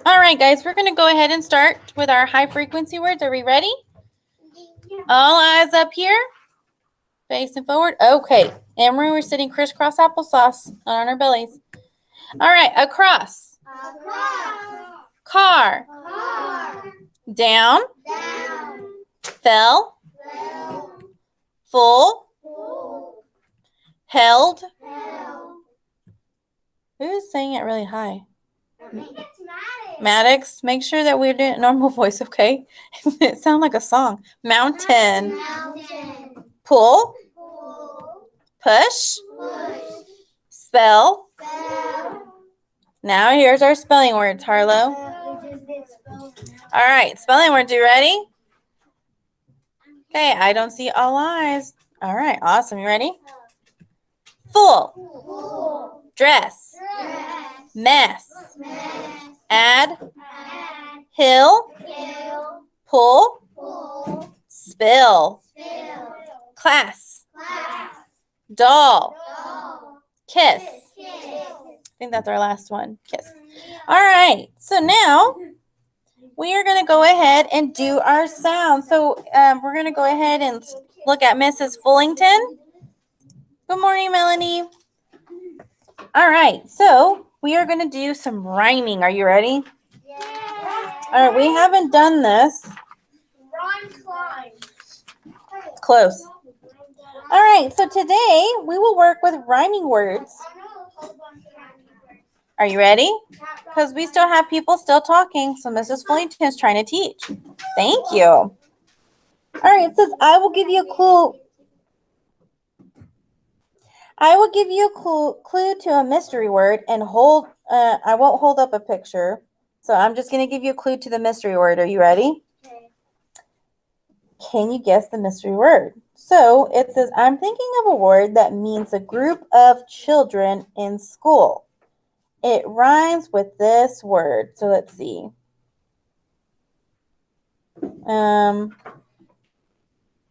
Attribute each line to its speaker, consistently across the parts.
Speaker 1: All right, guys, we're going to go ahead and start with our high frequency words. Are we ready? All eyes up here, facing forward. Okay, and we're sitting crisscross applesauce on our bellies. All right, across. Car. Down. Fell. Full. Held. Who's saying it really high?
Speaker 2: I think it's
Speaker 1: Maddox. Make sure that we're doing normal voice, okay? It sounds like a song. Mountain. Pull. Push. Spell. Now here's our spelling words, Harlow. All right, spelling words. You ready? Okay, I don't see all eyes. All right, awesome. You ready? Full. Dress. Mess. Add. Hill. Pull. Spill. Class. Doll. Kiss. I think that's our last one. Kiss. All right. So now we are going to go ahead and do our sounds. So we're going to go ahead and look at Mrs. Fullington. Good morning, Melanie. All right. So we are going to do some rhyming. Are you ready? All right. We haven't done this. Close. All right. So today we will work with rhyming words. Are you ready? Because we still have people still talking. So Mrs. Fullington is trying to teach. Thank you. All right. It says, I will give you a clue. I will give you a clue to a mystery word and I won't hold up a picture. So I'm just going to give you a clue to the mystery word. Are you ready?
Speaker 2: Okay.
Speaker 1: Can you guess the mystery word? So it says, I'm thinking of a word that means a group of children in school. It rhymes with this word. So let's see.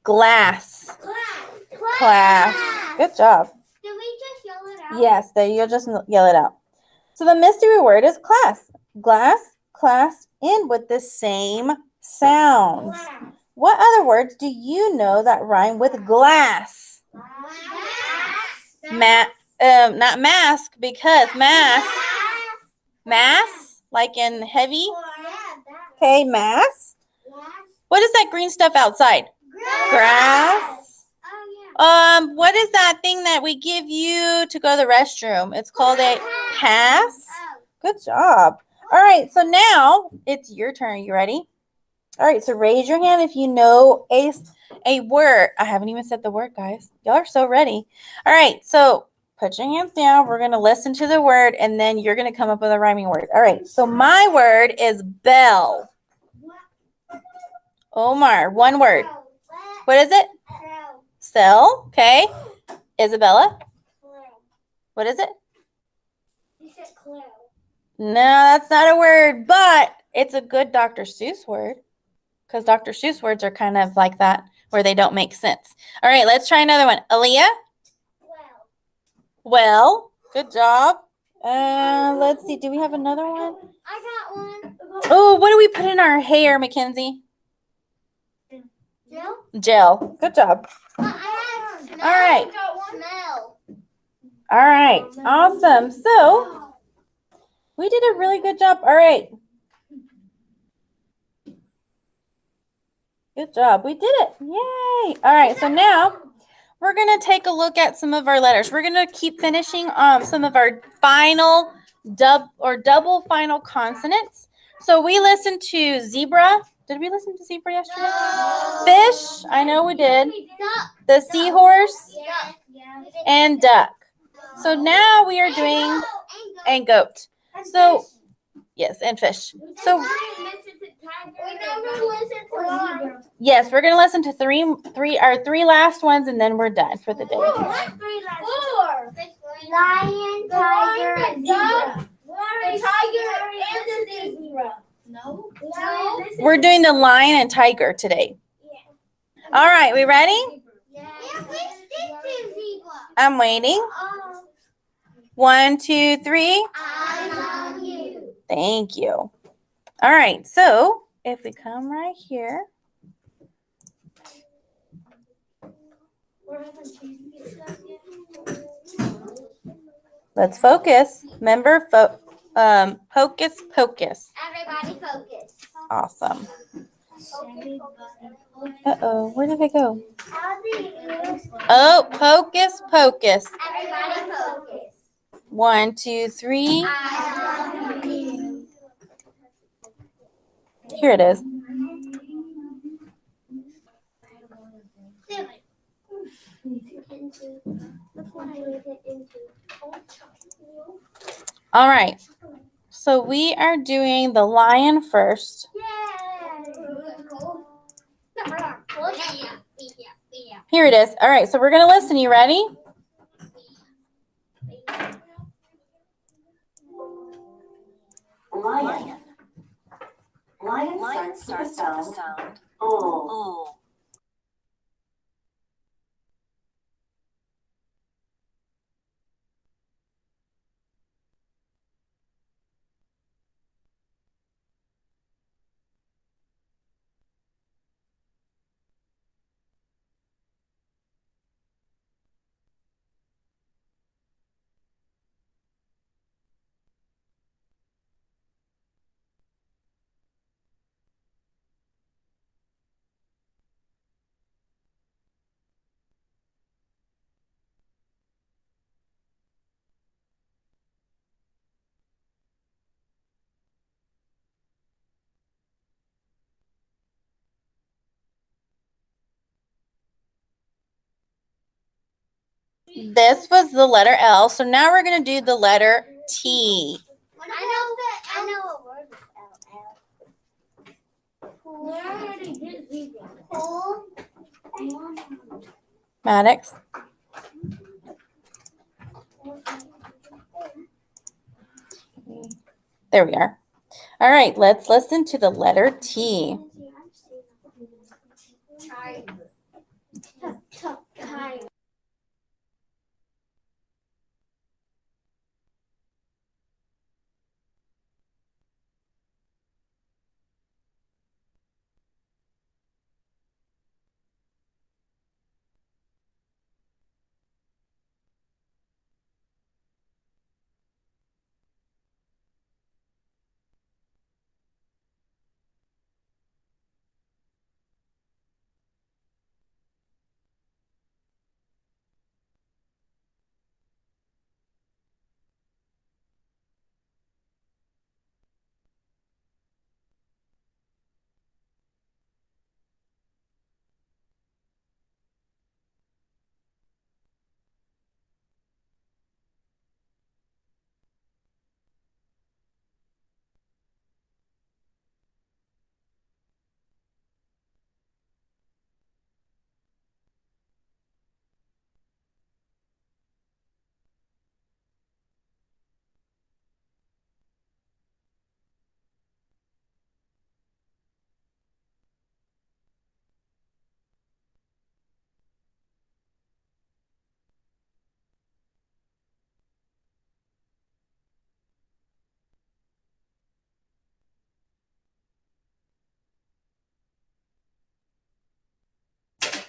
Speaker 1: Glass. Class. Good job.
Speaker 2: Did we just yell it out?
Speaker 1: Yes, you'll just yell it out. So the mystery word is class. Glass, class, end with the same sounds. What other words do you know that rhyme with glass? Not mask, because mask. Mass, like in heavy. Okay, mass. What is that green stuff outside? Grass. What is that thing that we give you to go to the restroom? It's called a pass. Good job. All right, so now it's your turn. You ready? All right, so raise your hand if you know a word. I haven't even said the word, guys. Y'all are so ready. All right, so put your hands down. We're going to listen to the word, and then you're going to come up with a rhyming word. All right, so my word is bell. Omar, one word. What is it? Cell. Okay. Isabella? What is it?
Speaker 2: You said clue.
Speaker 1: No, that's not a word, but it's a good Dr. Seuss word. Because Dr. Seuss words are kind of like that, where they don't make sense. All right, let's try another one. Aaliyah? Well, good job. Let's see. Do we have another one?
Speaker 2: I got one.
Speaker 1: Oh, what do we put in our hair, Mackenzie?
Speaker 2: Gel?
Speaker 1: Gel. Good job.
Speaker 2: I had smell.
Speaker 1: All right.
Speaker 2: Smell.
Speaker 1: All right. Awesome. So, we did a really good job. All right. Good job. We did it. Yay. All right. So now we're going to take a look at some of our letters. We're going to keep finishing some of our final double final consonants. So we listened to zebra. Did we listen to zebra yesterday?
Speaker 2: No.
Speaker 1: Fish. I know we did. The seahorse and duck. So now we are doing and goat. So yes, and fish. So yes, we're gonna listen to our three last ones, and then we're done for the day.
Speaker 2: 4. Lion, tiger, and zebra. Tiger and the zebra. No.
Speaker 1: We're doing the lion and tiger today. All right, we ready?
Speaker 2: Yeah.
Speaker 1: I'm waiting. 1, 2, 3.
Speaker 2: Eyes on you.
Speaker 1: Thank you. All right, so if we come right here. Let's focus. Remember, hocus pocus.
Speaker 2: Everybody focus.
Speaker 1: Awesome. Uh-oh, where did they go? Oh, hocus pocus.
Speaker 2: Everybody focus.
Speaker 1: 1, 2, 3. Here it is. All right. So we are doing the lion first. Here it is. All right, so we're going to listen. You ready?
Speaker 3: Lion. Lion starts with the sound O.
Speaker 1: This was the letter L. So now we're going to do the letter T.
Speaker 2: I know a word with L.
Speaker 1: Maddox. There we are. All right, let's listen to the letter T.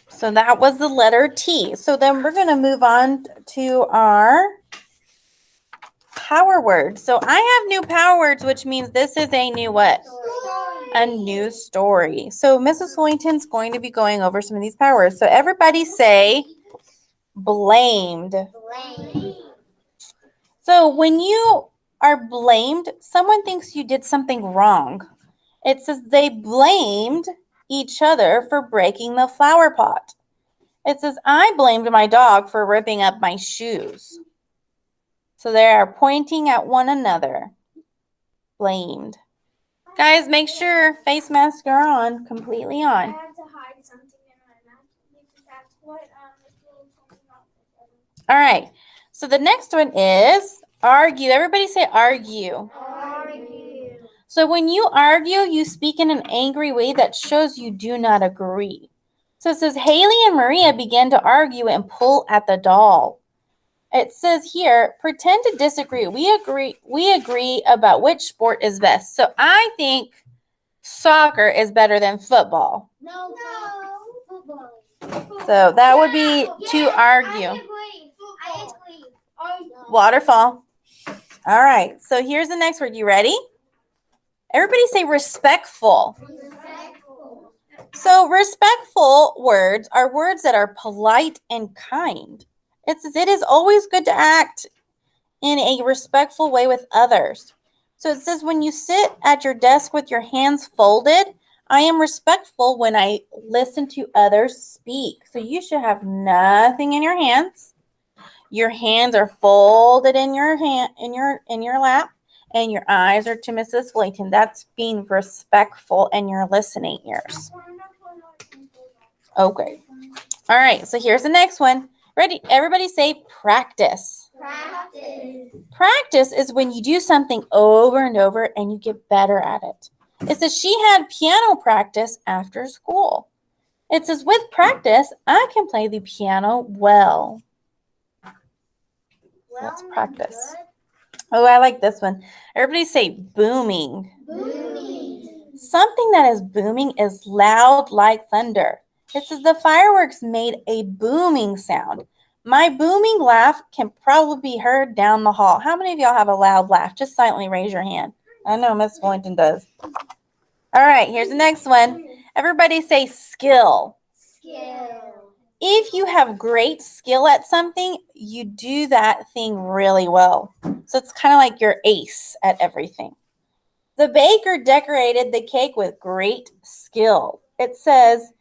Speaker 1: So that was the letter T. So then we're going to move on to our power words. So I have new power words, which means this is a new what? A new story. So Mrs. Fullington's going to be going over some of these power words. So everybody say blamed. So when you are blamed, someone thinks you did something wrong. It says they blamed each other for breaking the flower pot. It says, I blamed my dog for ripping up my shoes. So they are pointing at one another. Blamed. Guys, make sure face masks are on, completely
Speaker 2: I
Speaker 1: on.
Speaker 2: had to hide something in my mouth because that's what
Speaker 1: All right. So the next one is argue. Everybody say argue.
Speaker 2: Argue.
Speaker 1: So when you argue, you speak in an angry way that shows you do not agree. So it says Haley and Maria began to argue and pull at the doll. it says here, pretend to disagree. We agree about which sport is best. So I think soccer is better than football.
Speaker 2: No, football.
Speaker 1: So that would be to argue.
Speaker 2: I agree.
Speaker 1: Waterfall. All right. So here's the next word. You ready? Everybody say respectful.
Speaker 2: Respectful.
Speaker 1: So respectful words are words that are polite and kind. It says it is always good to act in a respectful way with others. So it says when you sit at your desk with your hands folded, I am respectful when I listen to others speak. So you should have nothing in your hands. Your hands are folded in your lap, and your eyes are to Mrs. Flayton. That's being respectful in your listening ears. Okay. All right. So here's the next one. Ready? Everybody say practice.
Speaker 2: Practice.
Speaker 1: Practice is when you do something over and over and you get better at it. It says she had piano practice after school. It says with practice, I can play the piano well. Let's practice. Oh, I like this one. Everybody say booming.
Speaker 2: Booming.
Speaker 1: Something that is booming is loud like thunder. It says the fireworks made a booming sound. My booming laugh can probably be heard down the hall. How many of y'all have a loud laugh? Just silently raise your hand. I know Miss Fullington does. All right, here's the next one. Everybody say skill.
Speaker 2: Skill.
Speaker 1: If you have great skill at something, you do that thing really well. So it's kind of like you're ace at everything. The baker decorated the cake with great skill. It says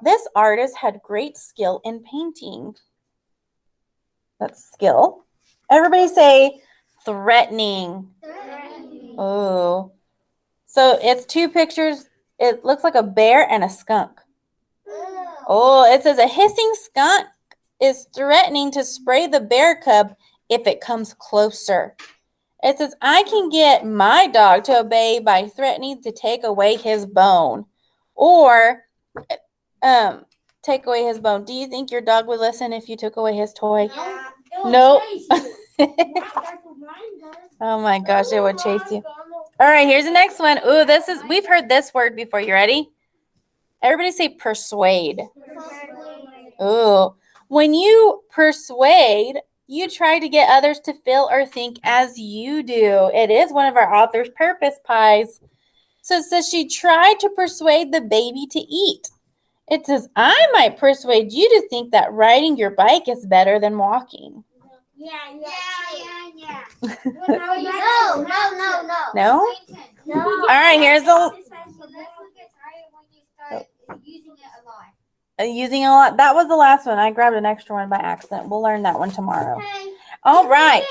Speaker 1: this artist had great skill in painting. That's skill. Everybody say threatening.
Speaker 2: Threatening.
Speaker 1: Oh. So it's two pictures. It looks like a bear and a skunk. Oh, it says a hissing skunk is threatening to spray the bear cub if it comes closer. It says, I can get my dog to obey by threatening to take away his bone. Or take away his bone. Do you think your dog would listen if you took away his toy? Nope. Oh my gosh, it would chase you. All right, here's the next one. Ooh, we've heard this word before. You ready? Everybody say persuade. Ooh, when you persuade, you try to get others to feel or think as you do. It is one of our author's purpose pies. So it says she tried to persuade the baby to eat. It says, I might persuade you to think that riding your bike is better than walking.
Speaker 2: Yeah.
Speaker 1: No?
Speaker 2: No.
Speaker 1: All right, here's the using a lot. That was the last one. I grabbed an extra one by accident. We'll learn that one tomorrow. All right.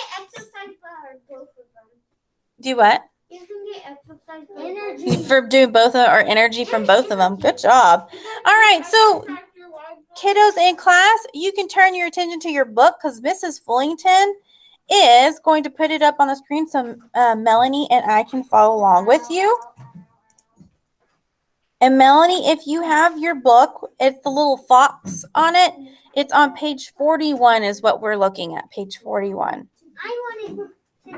Speaker 1: Do what?
Speaker 2: You can get exercise energy.
Speaker 1: For doing both of, or energy from both of them. Good job. All right, so kiddos in class, you can turn your attention to your book because Mrs. Fullington is going to put it up on the screen so Melanie and I can follow along with you. And Melanie, if you have your book, it's the little fox on it. It's on page 41 is what we're looking at, page 41.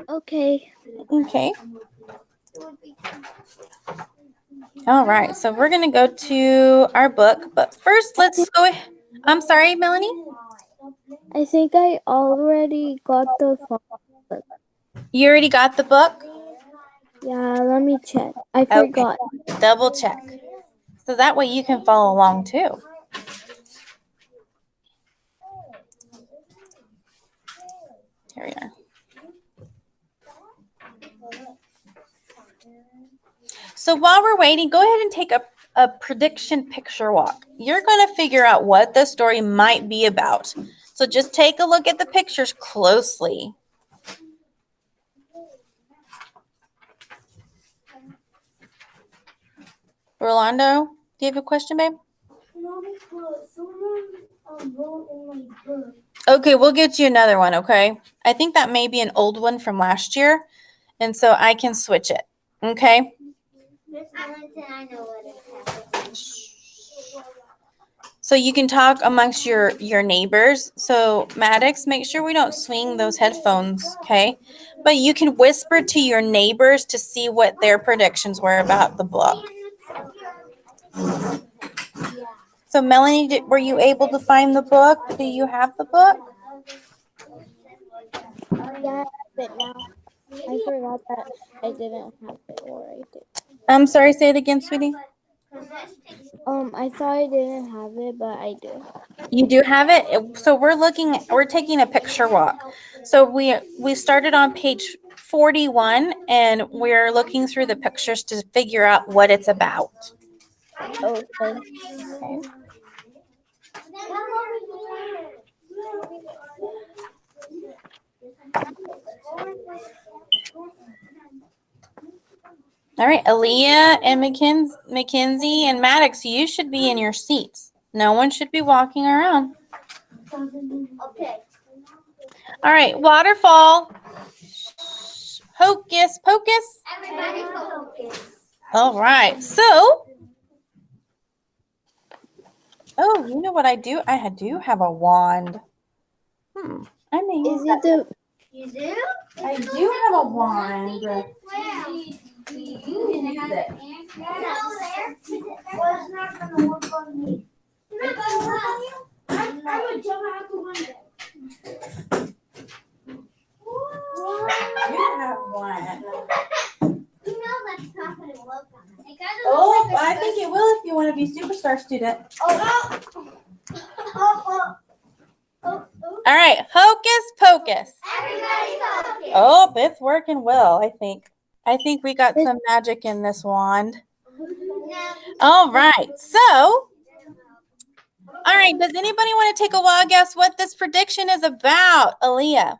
Speaker 2: Okay.
Speaker 1: Okay. All right, so we're going to go to our book, but first let's go. I'm sorry, Melanie?
Speaker 2: I think I already got the phone.
Speaker 1: You already got the book?
Speaker 2: Yeah, let me check. I forgot.
Speaker 1: Double check. So that way you can follow along too. Here we are. So while we're waiting, go ahead and take a prediction picture walk. You're going to figure out what the story might be about. So just take a look at the pictures closely. Rolando, do you have a question, babe? Okay, we'll get you another one, okay? I think that may be an old one from last year, and so I can switch it, okay?
Speaker 2: Miss Ellington, I know what is happening.
Speaker 1: So you can talk amongst your neighbors. So Maddox, make sure we don't swing those headphones, okay? But you can whisper to your neighbors to see what their predictions were about the book. So Melanie, were you able to find the book? Do you have the book?
Speaker 2: Yeah, but now I forgot that I didn't have it, or I did.
Speaker 1: I'm sorry, say it again, sweetie.
Speaker 2: I thought I didn't have it, but I do.
Speaker 1: You do have it. So we're taking a picture walk. So we started on page 41 and we're looking through the pictures to figure out what it's about.
Speaker 2: Okay.
Speaker 1: Okay. All right, Aaliyah and Mackenzie and Maddox, you should be in your seats. No one should be walking around.
Speaker 2: Okay.
Speaker 1: All right, waterfall. Hocus pocus.
Speaker 2: Everybody focus.
Speaker 1: All right, so. Oh, you know what I do? I do have a wand. I may use
Speaker 2: Is it the?
Speaker 3: You do?
Speaker 1: I do have a wand.
Speaker 3: You can use it.
Speaker 2: Well, it's not gonna work on me. It's not gonna work on you? I'm gonna jump out the window.
Speaker 1: You have one.
Speaker 2: You know that's not gonna work on me.
Speaker 1: Oh, I think it will if you want to be superstar student. All right, hocus pocus.
Speaker 2: Everybody focus.
Speaker 1: Oh, it's working well, I think. I think we got some magic in this wand. All right, so, all right, does anybody want to take a wild guess what this prediction is about, Aaliyah?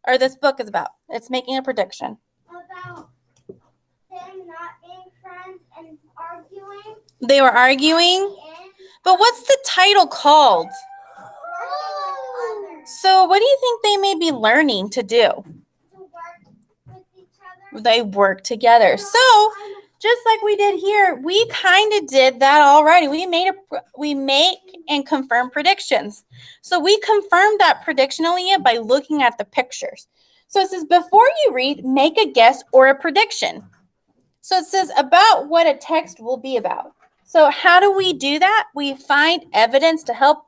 Speaker 1: Or this book is about? It's making a prediction.
Speaker 2: About them not being friends and arguing.
Speaker 1: They were arguing, but what's the title called? So what do you think they may be learning to do?
Speaker 2: To work with each other.
Speaker 1: They work together. So just like we did here, we kind of did that already. We make and confirm predictions. So we confirmed that prediction, Aaliyah, by looking at the pictures. So it says, before you read, make a guess or a prediction. So it says about what a text will be about. So how do we do that? We find evidence to help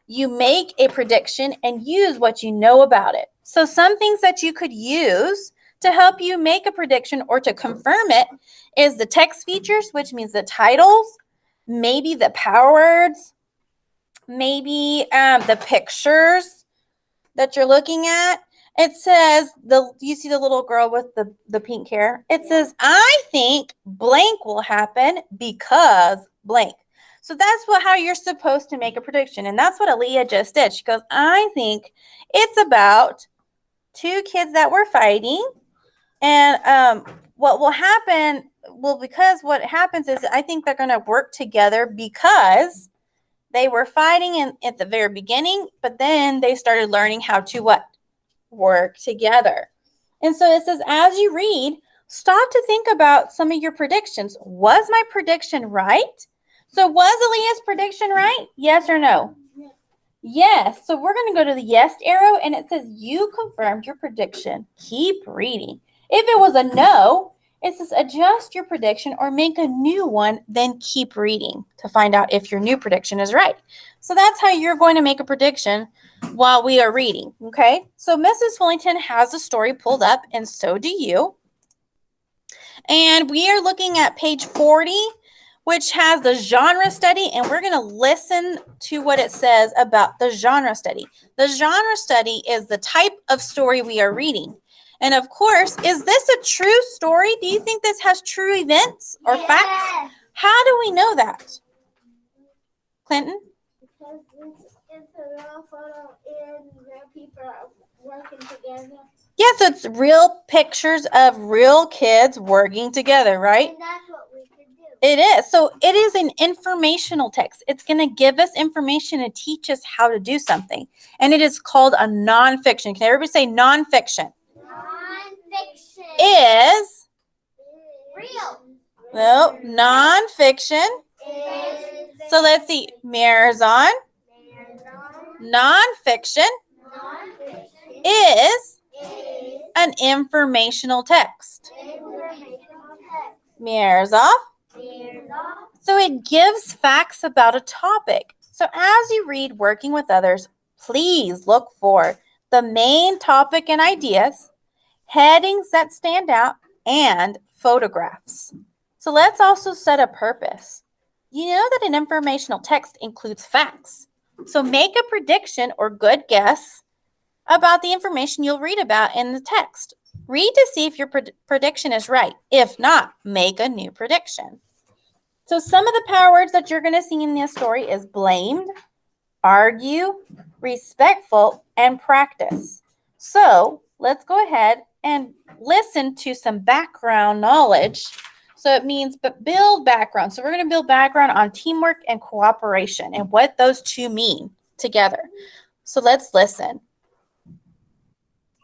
Speaker 1: you make a prediction and use what you know about it. So some things that you could use to help you make a prediction or to confirm it is the text features, which means the titles, maybe the power words, maybe the pictures that you're looking at. It says, you see the little girl with the pink hair? It says, I think blank will happen because blank. So that's how you're supposed to make a prediction. And that's what Aaliyah just did. She goes, I think it's about two kids that were fighting. And what will happen, because what happens is I think they're going to work together because they were fighting at the very beginning, but then they started learning how to what? Work together. And so it says, as you read, stop to think about some of your predictions. Was my prediction right? So was Aaliyah's prediction right? Yes or no? Yes. So we're going to go to the yes arrow, and it says you confirmed your prediction. Keep reading. If it was a no, it says adjust your prediction or make a new one, then keep reading to find out if your new prediction is right. So that's how you're going to make a prediction while we are reading, okay? So Mrs. Fullington has a story pulled up, and so do you. And we are looking at page 40, which has the genre study, and we're going to listen to what it says about the genre study. The genre study is the type of story we are reading. And of course, is this a true story? Do you think this has true events or facts? How do we know that? Clinton?
Speaker 2: Because it's a real photo and real people are working together.
Speaker 1: Yes, it's real pictures of real kids working together, right?
Speaker 2: And that's what we can do.
Speaker 1: It is. So it is an informational text. It's going to give us information and teach us how to do something. And it is called a nonfiction. Can everybody say nonfiction?
Speaker 2: Non-fiction
Speaker 1: Is
Speaker 2: real.
Speaker 1: no nonfiction
Speaker 2: Is
Speaker 1: So let's see. Mirrors on. Nonfiction is an informational text. Mirrors off. So it gives facts about a topic. So as you read Working with Others, please look for the main topic and ideas, headings that stand out, and photographs. So let's also set a purpose. You know that an informational text includes facts. So make a prediction or good guess about the information you'll read about in the text. Read to see if your prediction is right. If not, make a new prediction. So some of the power words that you're going to see in this story is blamed, argue, respectful, and practice. So let's go ahead and listen to some background knowledge. So it means build background. So we're going to build background on teamwork and cooperation and what those two mean together. So let's listen.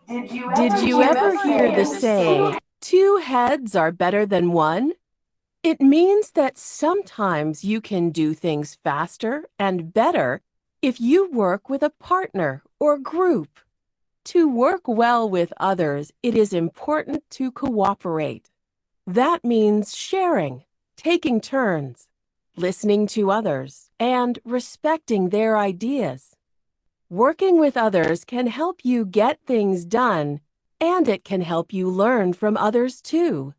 Speaker 4: Did you ever hear the saying, 2 heads are better than 1? It means that sometimes you can do things faster and better if you work with a partner or group. To work well with others, it is important to cooperate. That means sharing, taking turns, listening to others, and respecting their ideas. Working with others can help you get things done, and it can help you learn from others too.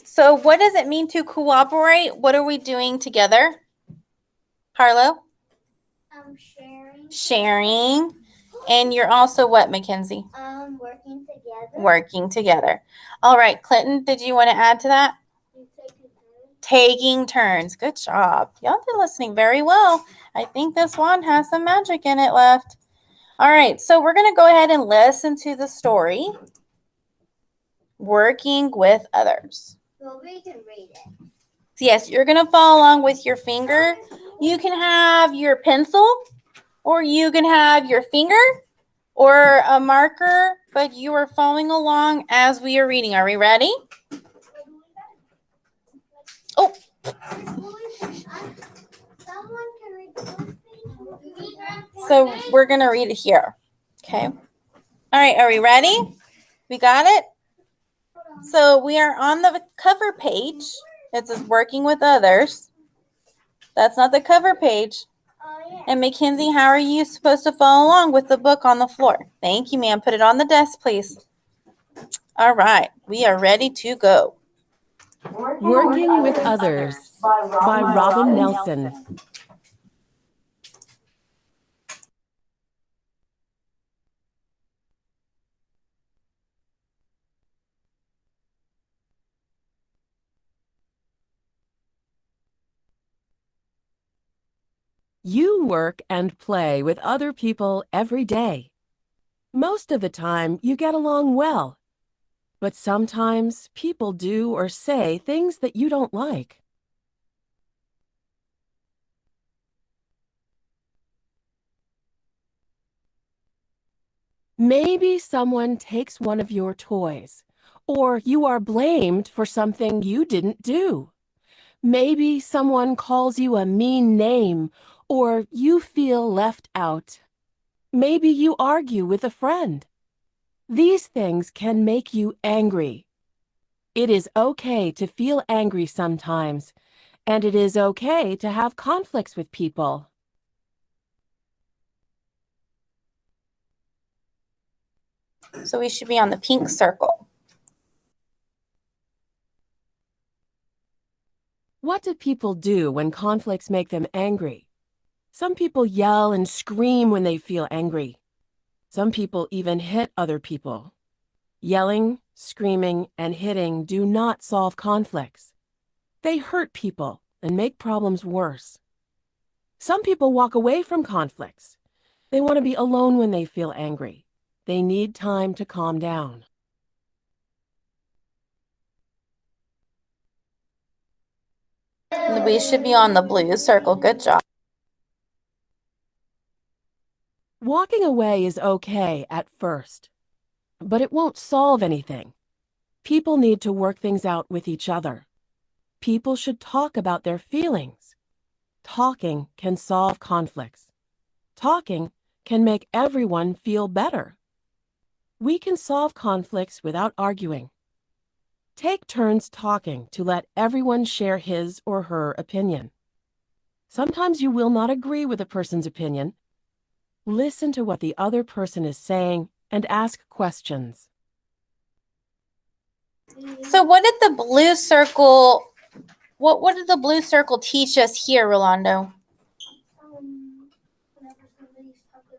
Speaker 1: So what does it mean to cooperate? What are we doing together? Harlow? Sharing. And you're also what, Mackenzie?
Speaker 2: Working together.
Speaker 1: Working together. All right, Clinton, did you want to add to that? Taking turns. Good job. Y'all are listening very well. I think this one has some magic in it left. All right, so we're going to go ahead and listen to the story. Working with Others.
Speaker 2: Well, we can read it.
Speaker 1: Yes, you're going to follow along with your finger. You can have your pencil, or you can have your finger, or a marker, but you are following along as we are reading. Are we ready? Oh. So we're going to read it here. Okay. All right, are we ready? We got it? So we are on the cover page. It says Working with Others. That's not the cover page. And Mackenzie, how are you supposed to follow along with the book on the floor? Thank you, ma'am. Put it on the desk, please. All right, we are ready to go.
Speaker 4: Working with Others by Robin Nelson. You work and play with other people every day. Most of the time, you get along well. But sometimes people do or say things that you don't like. Maybe someone takes one of your toys, or you are blamed for something you didn't do. Maybe someone calls you a mean name, or you feel left out. Maybe you argue with a friend. These things can make you angry. It is okay to feel angry sometimes, and it is okay to have conflicts with people.
Speaker 1: So we should be on the pink circle.
Speaker 4: What do people do when conflicts make them angry? Some people yell and scream when they feel angry. Some people even hit other people. Yelling, screaming, and hitting do not solve conflicts. They hurt people and make problems worse. Some people walk away from conflicts. They want to be alone when they feel angry. They need time to calm down.
Speaker 1: We should be on the blue circle. Good job.
Speaker 4: Walking away is okay at first, but it won't solve anything. People need to work things out with each other. People should talk about their feelings. Talking can solve conflicts. Talking can make everyone feel better. We can solve conflicts without arguing. Take turns talking to let everyone share his or her opinion. Sometimes you will not agree with a person's opinion. Listen to what the other person is saying and ask questions.
Speaker 1: So what did the blue circle, what did the blue circle teach us here, Rolando?
Speaker 2: Whenever somebody's talking,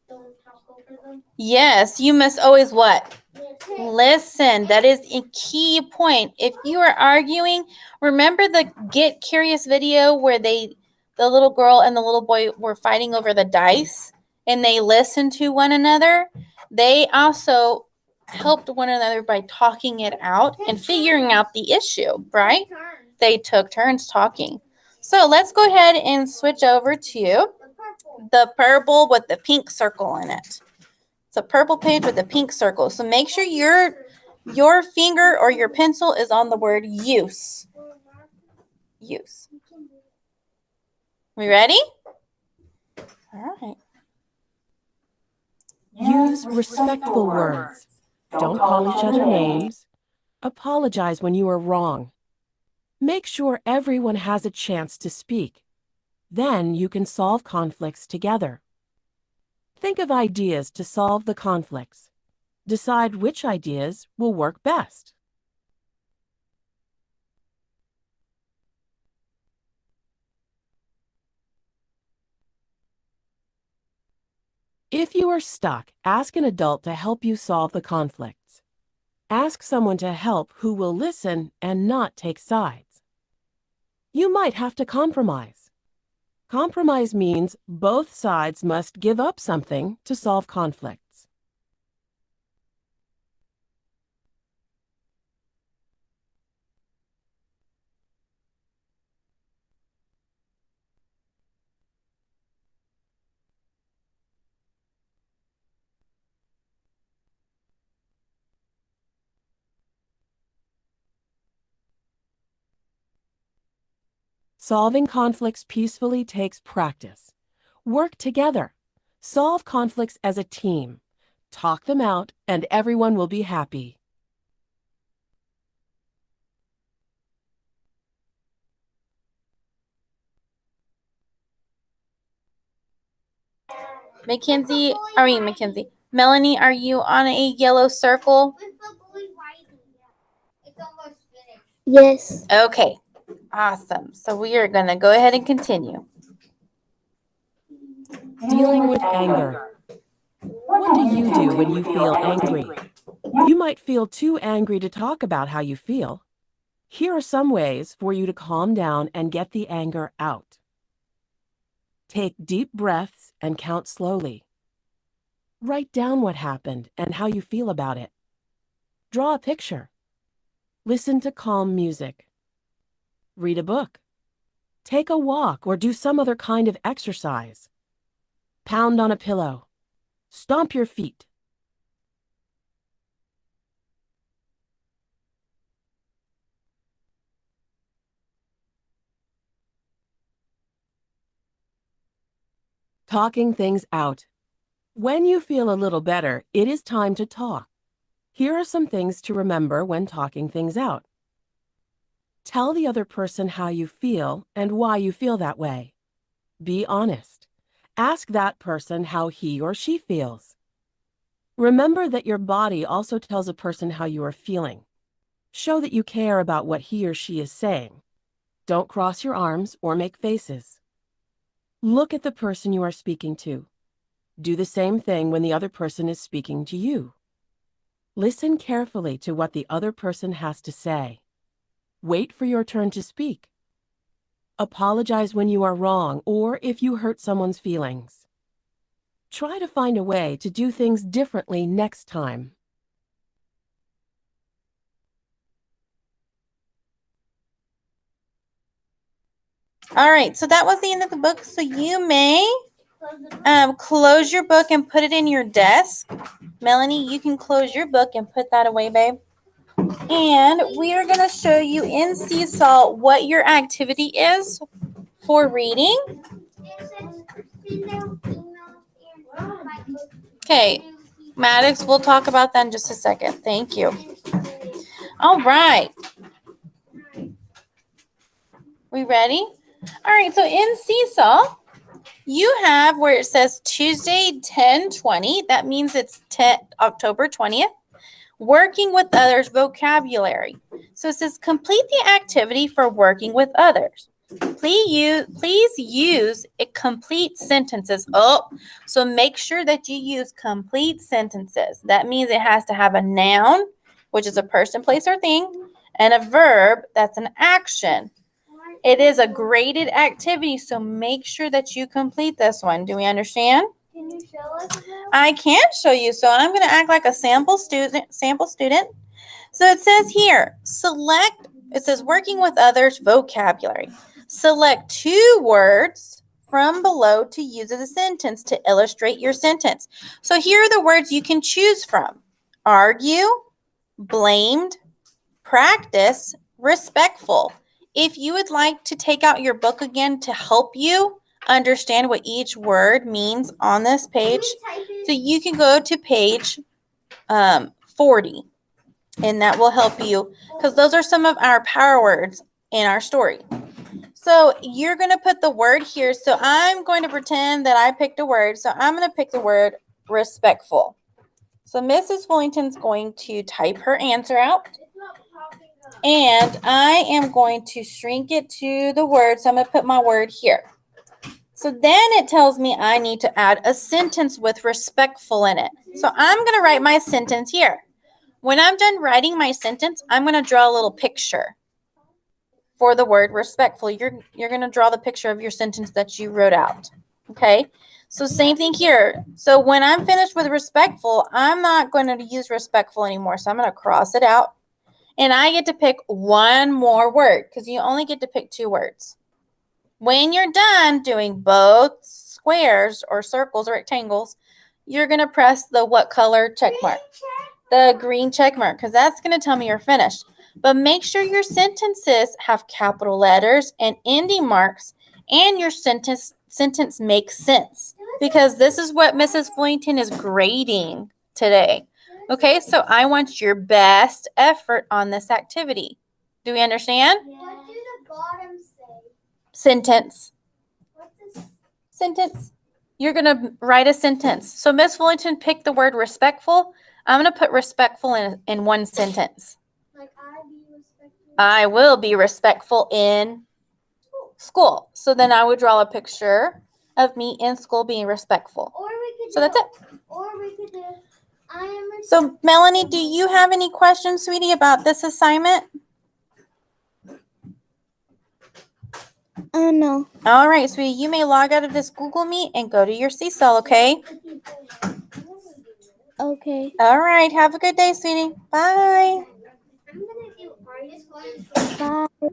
Speaker 2: don't talk over them.
Speaker 1: Yes, you must always what?
Speaker 2: Listen.
Speaker 1: Listen. That is a key point. If you are arguing, remember the Get Curious video where the little girl and the little boy were fighting over the dice and they listened to one another? They also helped one another by talking it out and figuring out the issue, right? They took turns talking. So let's go ahead and switch over to the purple with the pink circle in it. It's a purple page with a pink circle. So make sure your finger or your pencil is on the word use. Use. We ready? All right.
Speaker 4: Use respectful words. Don't call each other names. Apologize when you are wrong. Make sure everyone has a chance to speak. Then you can solve conflicts together. Think of ideas to solve the conflicts. Decide which ideas will work best. If you are stuck, ask an adult to help you solve the conflicts. Ask someone to help who will listen and not take sides. You might have to compromise. Compromise means both sides must give up something to solve conflicts. Solving conflicts peacefully takes practice. Work together. Solve conflicts as a team. Talk them out, and everyone will be happy.
Speaker 1: Melanie, are you on a yellow circle?
Speaker 2: It's almost finished.
Speaker 3: Yes.
Speaker 1: Okay, awesome. So we are going to go ahead and continue.
Speaker 4: Dealing with anger. What do you do when you feel angry? You might feel too angry to talk about how you feel. Here are some ways for you to calm down and get the anger out. Take deep breaths and count slowly. Write down what happened and how you feel about it. Draw a picture. Listen to calm music. Read a book. Take a walk or do some other kind of exercise. Pound on a pillow. Stomp your feet. Talking things out. When you feel a little better, it is time to talk. Here are some things to remember when talking things out. Tell the other person how you feel and why you feel that way. Be honest. Ask that person how he or she feels. Remember that your body also tells a person how you are feeling. Show that you care about what he or she is saying. Don't cross your arms or make faces. Look at the person you are speaking to. Do the same thing when the other person is speaking to you. Listen carefully to what the other person has to say. Wait for your turn to speak. Apologize when you are wrong or if you hurt someone's feelings. Try to find a way to do things differently next time.
Speaker 1: All right, so that was the end of the book. So you may close your book and put it in your desk. Melanie, you can close your book and put that away, babe. And we are going to show you in Seesaw what your activity is for reading. Okay, Maddox, we'll talk about that in just a second. Thank you. All right. We ready? All right, so in Seesaw, you have where it says Tuesday 10/20. That means it's October 20th. Working with others vocabulary. So it says complete the activity for working with others. Please use complete sentences. Oh, so make sure that you use complete sentences. That means it has to have a noun, which is a person, place, or thing, and a verb, that's an action. It is a graded activity, so make sure that you complete this one. Do we understand?
Speaker 2: Can you show us?
Speaker 1: I can show you. So I'm going to act like a sample student. So it says here, it says working with others vocabulary. Select 2 words from below to use as a sentence to illustrate your sentence. So here are the words you can choose from. Argue, blamed, practice, respectful. If you would like to take out your book again to help you understand what each word means on this page, so you can go to page 40, and that will help you because those are some of our power words in our story. So you're going to put the word here. So I'm going to pretend that I picked a word. So I'm going to pick the word respectful. So Mrs. Fullington's going to type her answer out. And I am going to shrink it to the word. So I'm going to put my word here. So then it tells me I need to add a sentence with respectful in it. So I'm going to write my sentence here. When I'm done writing my sentence, I'm going to draw a little picture for the word respectful. You're going to draw the picture of your sentence that you wrote out. Okay? So same thing here. So when I'm finished with respectful, I'm not going to use respectful anymore. So I'm going to cross it out. And I get to pick one more word because you only get to pick 2 words. When you're done doing both squares or circles or rectangles, you're going to press the what color check mark? The green check mark, because that's going to tell me you're finished. But make sure your sentences have capital letters and ending marks, and your sentence makes sense, because this is what Mrs. Fullington is grading today. Okay, so I want your best effort on this activity. Do we understand?
Speaker 2: What do the bottom say?
Speaker 1: Sentence.
Speaker 2: What's this?
Speaker 1: Sentence. You're going to write a sentence. So Miss Fullington picked the word respectful. I'm going to put respectful in one sentence.
Speaker 2: Like I be respectful.
Speaker 1: I will be respectful in school. So then I would draw a picture of me in school being respectful.
Speaker 2: Or we could
Speaker 1: So that's it.
Speaker 2: Or we could do I am
Speaker 1: So Melanie, do you have any questions, sweetie, about this assignment?
Speaker 2: no.
Speaker 1: All right, sweetie, you may log out of this Google Meet and go to your Seesaw, okay?
Speaker 2: Okay.
Speaker 1: All right, have a good day, sweetie. Bye.
Speaker 2: I'm gonna do artist one.
Speaker 3: Bye.